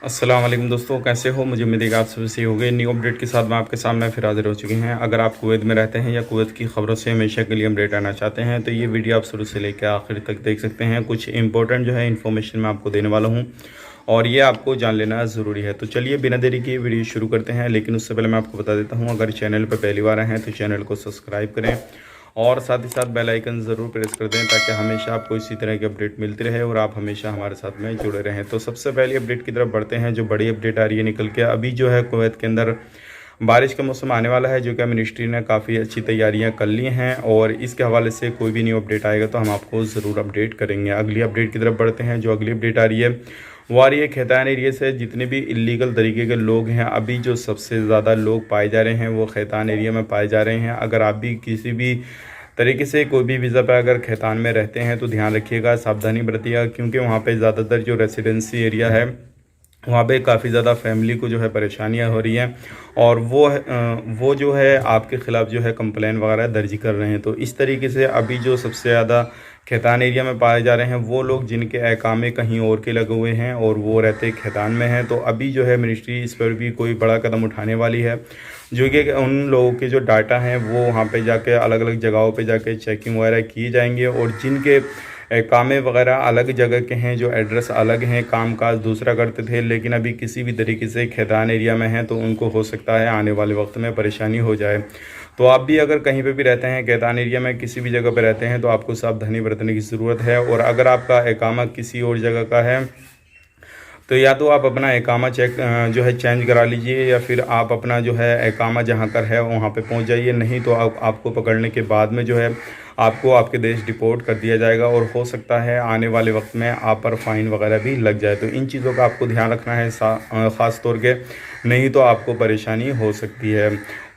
अस्सलाम वालेकुम दोस्तों, कैसे हो? मुझे उम्मीद है कि आप सभी सही हो गए। न्यू अपडेट के साथ मैं आपके सामने फिर हाजिर हो चुके हैं। अगर आप कुवैत में रहते हैं या कुवैत की खबरों से हमेशा के लिए अपडेट आना चाहते हैं तो ये वीडियो आप शुरू से लेकर आखिर तक देख सकते हैं। कुछ इंपॉर्टेंट जो है इन्फॉर्मेशन मैं आपको देने वाला हूँ और ये आपको जान लेना ज़रूरी है। तो चलिए बिना देरी के वीडियो शुरू करते हैं, लेकिन उससे पहले मैं आपको बता देता हूँ, अगर चैनल पर पहली बार आए हैं तो चैनल को सब्सक्राइब करें और साथ ही साथ बेल आइकन ज़रूर प्रेस कर दें ताकि हमेशा आपको इसी तरह की अपडेट मिलती रहे और आप हमेशा हमारे साथ में जुड़े रहें। तो सबसे पहली अपडेट की तरफ बढ़ते हैं। जो बड़ी अपडेट आ रही है निकल के, अभी जो है कुवैत के अंदर बारिश का मौसम आने वाला है, जो कि मिनिस्ट्री ने काफ़ी अच्छी तैयारियां कर ली हैं और इसके हवाले से कोई भी न्यू अपडेट आएगा तो हम आपको ज़रूर अपडेट करेंगे। अगली अपडेट की तरफ बढ़ते हैं। जो अगली अपडेट आ रही है वो आ रही है खैतान एरिया से। जितने भी इलीगल तरीके के लोग हैं, अभी जो सबसे ज़्यादा लोग पाए जा रहे हैं वो खैतान एरिया में पाए जा रहे हैं। अगर आप भी किसी भी तरीके से कोई भी वीज़ा पर अगर खैतान में रहते हैं तो ध्यान रखिएगा, सावधानी बरतिएगा, क्योंकि वहाँ पे ज़्यादातर जो रेसिडेंसी एरिया है वहाँ पे काफ़ी ज़्यादा फैमिली को जो है परेशानियाँ हो रही हैं और वो जो है आपके ख़िलाफ़ जो है कंप्लेन वगैरह दर्ज कर रहे हैं। तो इस तरीके से अभी जो सबसे ज़्यादा खैतान एरिया में पाए जा रहे हैं वो लोग जिनके अकामे कहीं और के लगे हुए हैं और वो रहते खैतान में हैं। तो अभी जो है मिनिस्ट्री इस पर भी कोई बड़ा कदम उठाने वाली है, जो कि उन लोगों के जो डाटा हैं वो वहाँ पे जाके अलग अलग जगहों पे जाके चेकिंग वगैरह की जाएंगे और जिनके कामें वगैरह अलग जगह के हैं, जो एड्रेस अलग हैं, काम काज दूसरा करते थे लेकिन अभी किसी भी तरीके से खैतान एरिया में हैं, तो उनको हो सकता है आने वाले वक्त में परेशानी हो जाए। तो आप भी अगर कहीं पे भी रहते हैं खैतान एरिया में, किसी भी जगह पे रहते हैं, तो आपको सावधानी बरतने की ज़रूरत है। और अगर आपका इकामा किसी और जगह का है तो या तो आप अपना इकामा जो है चेंज करा लीजिए, या फिर आप अपना जो है इकामा जहाँ कर है वहाँ पे पहुँच जाइए। नहीं तो आपको पकड़ने के बाद में जो है आपको आपके देश डिपोर्ट कर दिया जाएगा और हो सकता है आने वाले वक्त में आप पर फ़ाइन वगैरह भी लग जाए। तो इन चीज़ों का आपको ध्यान रखना है ख़ास तौर के, नहीं तो आपको परेशानी हो सकती है।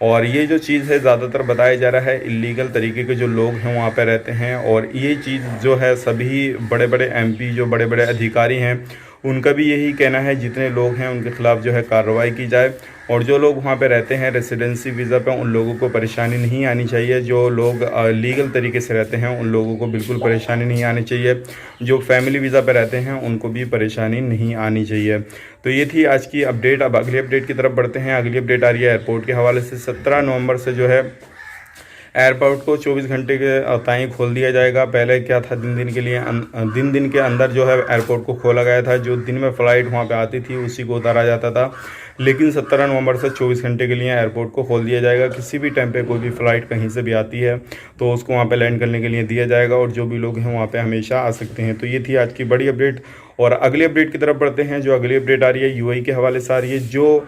और ये जो चीज़ है ज़्यादातर बताया जा रहा है इलीगल तरीके के जो लोग हैं वहाँ पे रहते हैं, और ये चीज़ जो है सभी बड़े बड़े एमपी जो बड़े बड़े अधिकारी हैं उनका भी यही कहना है, जितने लोग हैं उनके ख़िलाफ़ जो है कार्रवाई की जाए। और जो लोग वहाँ पे रहते हैं रेसिडेंसी वीज़ा पे, उन लोगों को परेशानी नहीं आनी चाहिए। जो लोग लीगल तरीके से रहते हैं उन लोगों को बिल्कुल परेशानी नहीं आनी चाहिए। जो फैमिली वीज़ा पे रहते हैं उनको भी परेशानी नहीं आनी चाहिए। तो ये थी आज की अपडेट। अब अगली अपडेट की तरफ बढ़ते हैं। अगली अपडेट आ रही है एयरपोर्ट के हवाले से। 17 नवंबर से जो है एयरपोर्ट को 24 घंटे के ताईं खोल दिया जाएगा। पहले क्या था, दिन दिन के अंदर जो है एयरपोर्ट को खोला गया था। जो दिन में फ़्लाइट वहाँ पे आती थी उसी को उतारा जाता था, लेकिन 17 नवंबर से 24 घंटे के लिए एयरपोर्ट को खोल दिया जाएगा। किसी भी टाइम पे कोई भी फ़्लाइट कहीं से भी आती है तो उसको वहाँ पे लैंड करने के लिए दिया जाएगा और जो भी लोग हैं वहाँ पे हमेशा आ सकते हैं। तो ये थी आज की बड़ी अपडेट। और अगली अपडेट की तरफ बढ़ते हैं। जो अगली अपडेट आ रही है यूएई के हवाले से आ रही है। जो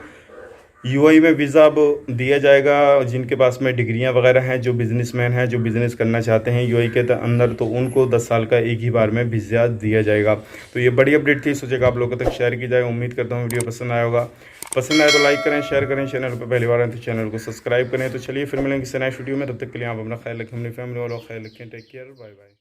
यूएई में वीज़ा अब दिया जाएगा जिनके पास में डिग्रियां वगैरह हैं, जो बिजनेसमैन हैं, जो बिज़नेस करना चाहते हैं यूएई के अंदर, तो उनको 10 साल का एक ही बार में वीज़ा दिया जाएगा। तो ये बड़ी अपडेट थी, सोचेगा आप लोगों तक शेयर की जाए। उम्मीद करता हूँ वीडियो पसंद आया होगा। पसंद आए तो लाइक करें, शेयर करें। चैनल पर पहली बार आए तो चैनल को सब्सक्राइब करें। तो चलिए फिर मिलेंगे किसी नए वीडियो में, तब तक के लिए आप अपना ख्याल रखें, अपनी फैमिली वालों का ख्याल रखें। Take care, bye bye.